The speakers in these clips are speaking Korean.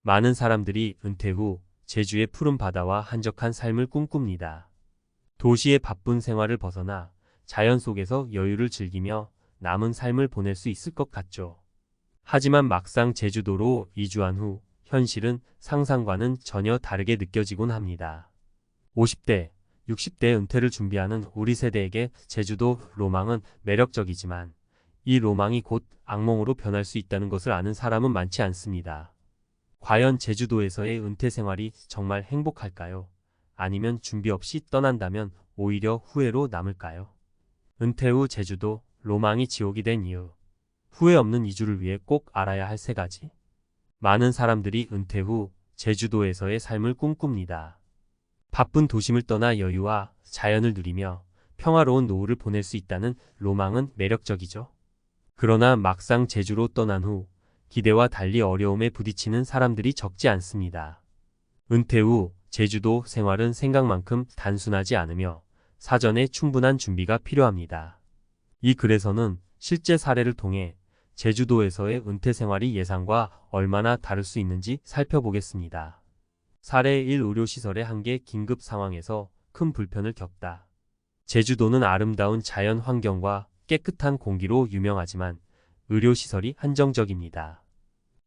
많은 사람들이 은퇴 후 제주의 푸른 바다와 한적한 삶을 꿈꿉니다. 도시의 바쁜 생활을 벗어나 자연 속에서 여유를 즐기며 남은 삶을 보낼 수 있을 것 같죠. 하지만 막상 제주도로 이주한 후 현실은 상상과는 전혀 다르게 느껴지곤 합니다. 50대, 60대 은퇴를 준비하는 우리 세대에게 제주도 로망은 매력적이지만 이 로망이 곧 악몽으로 변할 수 있다는 것을 아는 사람은 많지 않습니다. 과연 제주도에서의 은퇴 생활이 정말 행복할까요? 아니면 준비 없이 떠난다면 오히려 후회로 남을까요? 은퇴 후 제주도, 로망이 지옥이 된 이유. 후회 없는 이주를 위해 꼭 알아야 할 세 가지. 많은 사람들이 은퇴 후 제주도에서의 삶을 꿈꿉니다. 바쁜 도심을 떠나 여유와 자연을 누리며 평화로운 노후를 보낼 수 있다는 로망은 매력적이죠. 그러나 막상 제주로 떠난 후 기대와 달리 어려움에 부딪히는 사람들이 적지 않습니다. 은퇴 후 제주도 생활은 생각만큼 단순하지 않으며 사전에 충분한 준비가 필요합니다. 이 글에서는 실제 사례를 통해 제주도에서의 은퇴 생활이 예상과 얼마나 다를 수 있는지 살펴보겠습니다. 사례 1. 의료시설의 한계. 긴급 상황에서 큰 불편을 겪다. 제주도는 아름다운 자연 환경과 깨끗한 공기로 유명하지만 의료시설이 한정적입니다.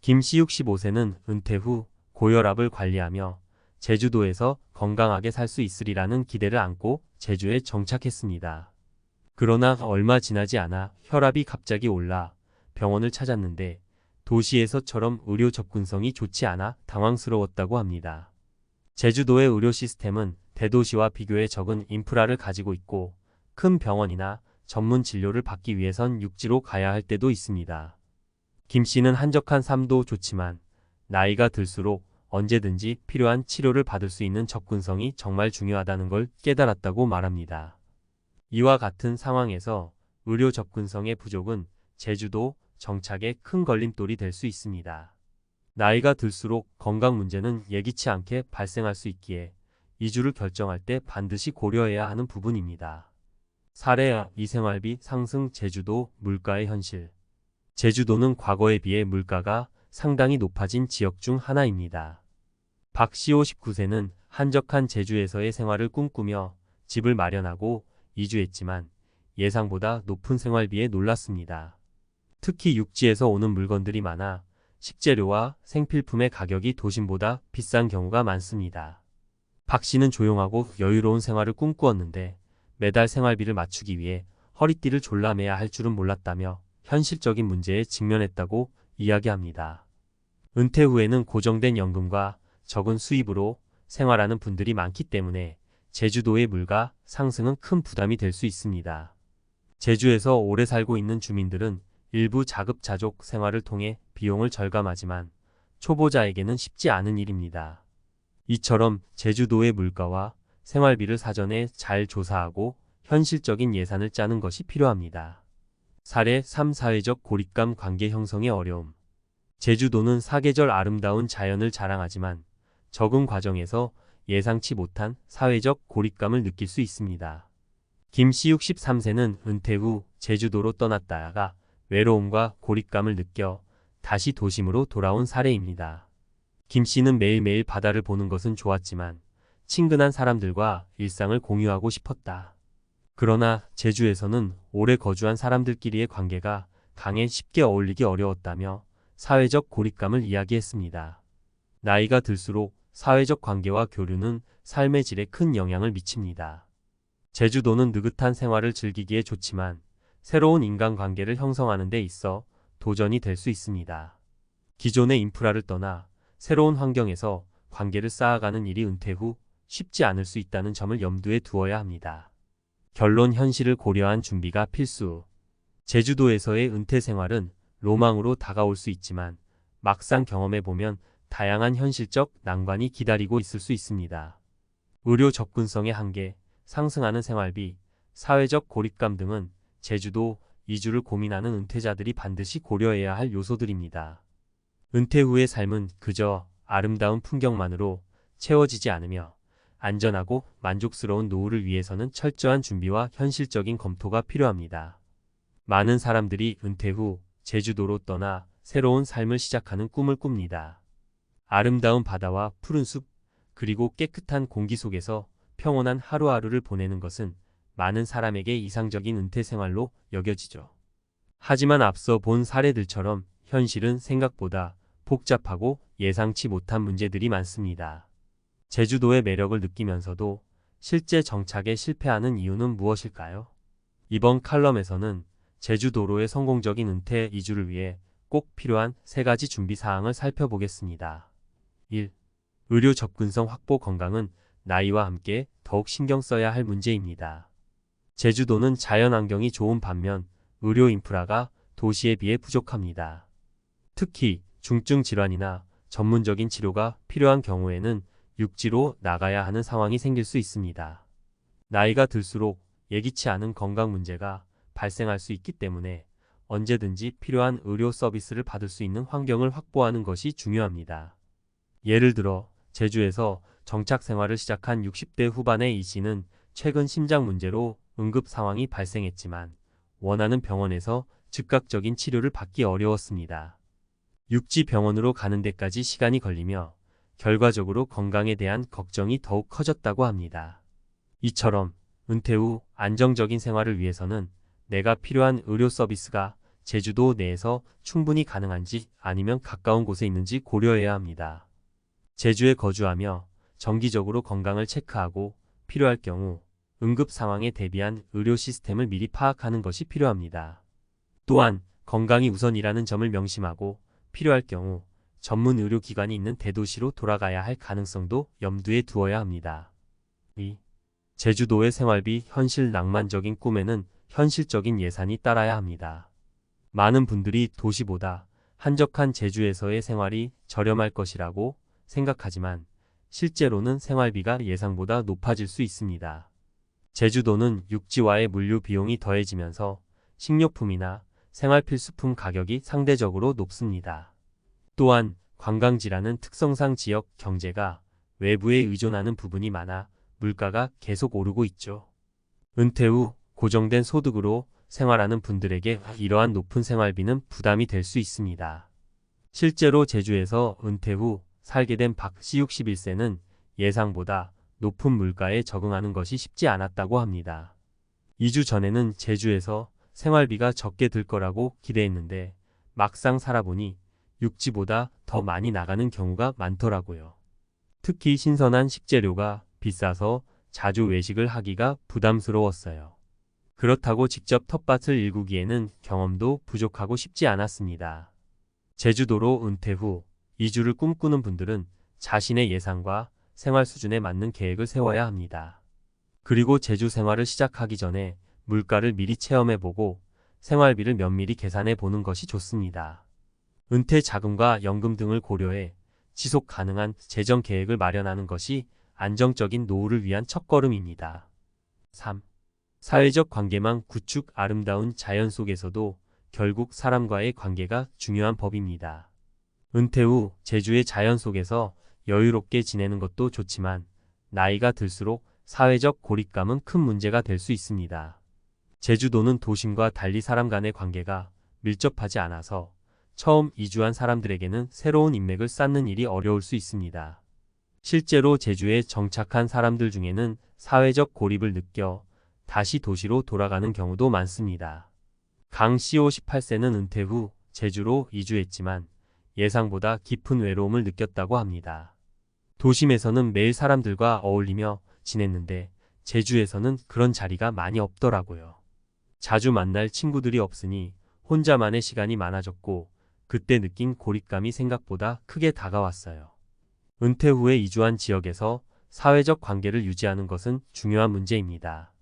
김씨 65세는 은퇴 후 고혈압을 관리하며 제주도에서 건강하게 살 수 있으리라는 기대를 안고 제주에 정착했습니다. 그러나 얼마 지나지 않아 혈압이 갑자기 올라 병원을 찾았는데 도시에서처럼 의료 접근성이 좋지 않아 당황스러웠다고 합니다. 제주도의 의료 시스템은 대도시와 비교해 적은 인프라를 가지고 있고 큰 병원이나 전문 진료를 받기 위해선 육지로 가야 할 때도 있습니다. 김 씨는 한적한 삶도 좋지만 나이가 들수록 언제든지 필요한 치료를 받을 수 있는 접근성이 정말 중요하다는 걸 깨달았다고 말합니다. 이와 같은 상황에서 의료 접근성의 부족은 제주도 정착에 큰 걸림돌이 될 수 있습니다. 나이가 들수록 건강 문제는 예기치 않게 발생할 수 있기에 이주를 결정할 때 반드시 고려해야 하는 부분입니다. 사례 2. 생활비 상승. 제주도 물가의 현실. 제주도는 과거에 비해 물가가 상당히 높아진 지역 중 하나입니다. 박씨 59세는 한적한 제주에서의 생활을 꿈꾸며 집을 마련하고 이주했지만 예상보다 높은 생활비에 놀랐습니다. 특히 육지에서 오는 물건들이 많아 식재료와 생필품의 가격이 도심보다 비싼 경우가 많습니다. 박 씨는 조용하고 여유로운 생활을 꿈꾸었는데 매달 생활비를 맞추기 위해 허리띠를 졸라매야 할 줄은 몰랐다며 현실적인 문제에 직면했다고 이야기합니다. 은퇴 후에는 고정된 연금과 적은 수입으로 생활하는 분들이 많기 때문에 제주도의 물가 상승은 큰 부담이 될 수 있습니다. 제주에서 오래 살고 있는 주민들은 일부 자급자족 생활을 통해 비용을 절감하지만 초보자에게는 쉽지 않은 일입니다. 이처럼 제주도의 물가와 생활비를 사전에 잘 조사하고 현실적인 예산을 짜는 것이 필요합니다. 사례 3. 사회적 고립감. 관계 형성의 어려움. 제주도는 사계절 아름다운 자연을 자랑하지만 적응 과정에서 예상치 못한 사회적 고립감을 느낄 수 있습니다. 김씨 63세는 은퇴 후 제주도로 떠났다가 외로움과 고립감을 느껴 다시 도심으로 돌아온 사례입니다. 김 씨는 매일매일 바다를 보는 것은 좋았지만 친근한 사람들과 일상을 공유하고 싶었다. 그러나 제주에서는 오래 거주한 사람들끼리의 관계가 강에 쉽게 어울리기 어려웠다며 사회적 고립감을 이야기했습니다. 나이가 들수록 사회적 관계와 교류는 삶의 질에 큰 영향을 미칩니다. 제주도는 느긋한 생활을 즐기기에 좋지만 새로운 인간관계를 형성하는 데 있어 도전이 될 수 있습니다. 기존의 인프라를 떠나 새로운 환경에서 관계를 쌓아가는 일이 은퇴 후 쉽지 않을 수 있다는 점을 염두에 두어야 합니다. 결론. 현실을 고려한 준비가 필수. 제주도에서의 은퇴 생활은 로망으로 다가올 수 있지만 막상 경험해보면 다양한 현실적 난관이 기다리고 있을 수 있습니다. 의료 접근성의 한계, 상승하는 생활비, 사회적 고립감 등은 제주도 이주를 고민하는 은퇴자들이 반드시 고려해야 할 요소들입니다. 은퇴 후의 삶은 그저 아름다운 풍경만으로 채워지지 않으며 안전하고 만족스러운 노후를 위해서는 철저한 준비와 현실적인 검토가 필요합니다. 많은 사람들이 은퇴 후 제주도로 떠나 새로운 삶을 시작하는 꿈을 꿉니다. 아름다운 바다와 푸른 숲, 그리고 깨끗한 공기 속에서 평온한 하루하루를 보내는 것은 많은 사람에게 이상적인 은퇴 생활로 여겨지죠. 하지만 앞서 본 사례들처럼 현실은 생각보다 복잡하고 예상치 못한 문제들이 많습니다. 제주도의 매력을 느끼면서도 실제 정착에 실패하는 이유는 무엇일까요? 이번 칼럼에서는 제주도로의 성공적인 은퇴 이주를 위해 꼭 필요한 3가지 준비 사항을 살펴보겠습니다. 1. 의료 접근성 확보. 건강은 나이와 함께 더욱 신경 써야 할 문제입니다. 제주도는 자연환경이 좋은 반면 의료 인프라가 도시에 비해 부족합니다. 특히 중증 질환이나 전문적인 치료가 필요한 경우에는 육지로 나가야 하는 상황이 생길 수 있습니다. 나이가 들수록 예기치 않은 건강 문제가 발생할 수 있기 때문에 언제든지 필요한 의료 서비스를 받을 수 있는 환경을 확보하는 것이 중요합니다. 예를 들어 제주에서 정착 생활을 시작한 60대 후반의 이 씨는 최근 심장 문제로 응급 상황이 발생했지만 원하는 병원에서 즉각적인 치료를 받기 어려웠습니다. 육지 병원으로 가는 데까지 시간이 걸리며 결과적으로 건강에 대한 걱정이 더욱 커졌다고 합니다. 이처럼 은퇴 후 안정적인 생활을 위해서는 내가 필요한 의료 서비스가 제주도 내에서 충분히 가능한지 아니면 가까운 곳에 있는지 고려해야 합니다. 제주에 거주하며 정기적으로 건강을 체크하고 필요할 경우 응급 상황에 대비한 의료 시스템을 미리 파악하는 것이 필요합니다. 또한 건강이 우선이라는 점을 명심하고 필요할 경우 전문 의료기관이 있는 대도시로 돌아가야 할 가능성도 염두에 두어야 합니다. 2. 제주도의 생활비. 현실. 낭만적인 꿈에는 현실적인 예산이 따라야 합니다. 많은 분들이 도시보다 한적한 제주에서의 생활이 저렴할 것이라고 생각하지만 실제로는 생활비가 예상보다 높아질 수 있습니다. 제주도는 육지와의 물류 비용이 더해지면서 식료품이나 생활필수품 가격이 상대적으로 높습니다. 또한 관광지라는 특성상 지역 경제가 외부에 의존하는 부분이 많아 물가가 계속 오르고 있죠. 은퇴 후 고정된 소득으로 생활하는 분들에게 이러한 높은 생활비는 부담이 될 수 있습니다. 실제로 제주에서 은퇴 후 살게 된 박 씨 61세는 예상보다 높은 물가에 적응하는 것이 쉽지 않았다고 합니다. 2주 전에는 제주에서 생활비가 적게 들 거라고 기대했는데 막상 살아보니 육지보다 더 많이 나가는 경우가 많더라고요. 특히 신선한 식재료가 비싸서 자주 외식을 하기가 부담스러웠어요. 그렇다고 직접 텃밭을 일구기에는 경험도 부족하고 쉽지 않았습니다. 제주도로 은퇴 후 이주를 꿈꾸는 분들은 자신의 예상과 생활 수준에 맞는 계획을 세워야 합니다. 그리고 제주 생활을 시작하기 전에 물가를 미리 체험해보고 생활비를 면밀히 계산해보는 것이 좋습니다. 은퇴 자금과 연금 등을 고려해 지속 가능한 재정 계획을 마련하는 것이 안정적인 노후를 위한 첫걸음입니다. 3. 사회적 관계망 구축. 아름다운 자연 속에서도 결국 사람과의 관계가 중요한 법입니다. 은퇴 후 제주의 자연 속에서 여유롭게 지내는 것도 좋지만 나이가 들수록 사회적 고립감은 큰 문제가 될 수 있습니다. 제주도는 도심과 달리 사람 간의 관계가 밀접하지 않아서 처음 이주한 사람들에게는 새로운 인맥을 쌓는 일이 어려울 수 있습니다. 실제로 제주에 정착한 사람들 중에는 사회적 고립을 느껴 다시 도시로 돌아가는 경우도 많습니다. 강 CO 18세는 은퇴 후 제주로 이주했지만 예상보다 깊은 외로움을 느꼈다고 합니다. 도심에서는 매일 사람들과 어울리며 지냈는데 제주에서는 그런 자리가 많이 없더라고요. 자주 만날 친구들이 없으니 혼자만의 시간이 많아졌고 그때 느낀 고립감이 생각보다 크게 다가왔어요. 은퇴 후에 이주한 지역에서 사회적 관계를 유지하는 것은 중요한 문제입니다.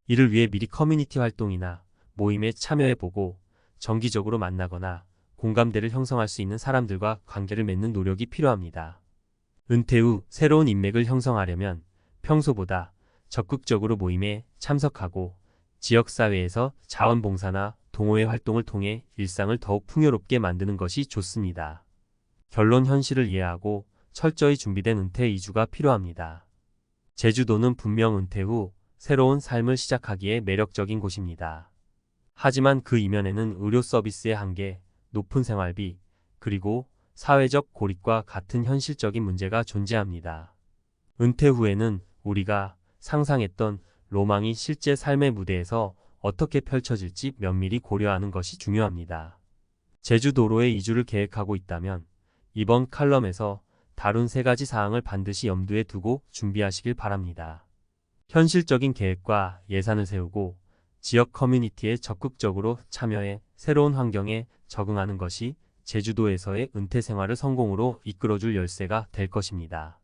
이를 위해 미리 커뮤니티 활동이나 모임에 참여해보고 정기적으로 만나거나 공감대를 형성할 수 있는 사람들과 관계를 맺는 노력이 필요합니다. 은퇴 후 새로운 인맥을 형성하려면 평소보다 적극적으로 모임에 참석하고 지역사회에서 자원봉사나 동호회 활동을 통해 일상을 더욱 풍요롭게 만드는 것이 좋습니다. 결론. 현실을 이해하고 철저히 준비된 은퇴 이주가 필요합니다. 제주도는 분명 은퇴 후 새로운 삶을 시작하기에 매력적인 곳입니다. 하지만 그 이면에는 의료 서비스의 한계, 높은 생활비, 그리고 사회적 고립과 같은 현실적인 문제가 존재합니다. 은퇴 후에는 우리가 상상했던 로망이 실제 삶의 무대에서 어떻게 펼쳐질지 면밀히 고려하는 것이 중요합니다. 제주도로에 이주를 계획하고 있다면 이번 칼럼에서 다룬 3가지 사항을 반드시 염두에 두고 준비하시길 바랍니다. 현실적인 계획과 예산을 세우고 지역 커뮤니티에 적극적으로 참여해 새로운 환경에 적응하는 것이 제주도에서의 은퇴 생활을 성공으로 이끌어줄 열쇠가 될 것입니다.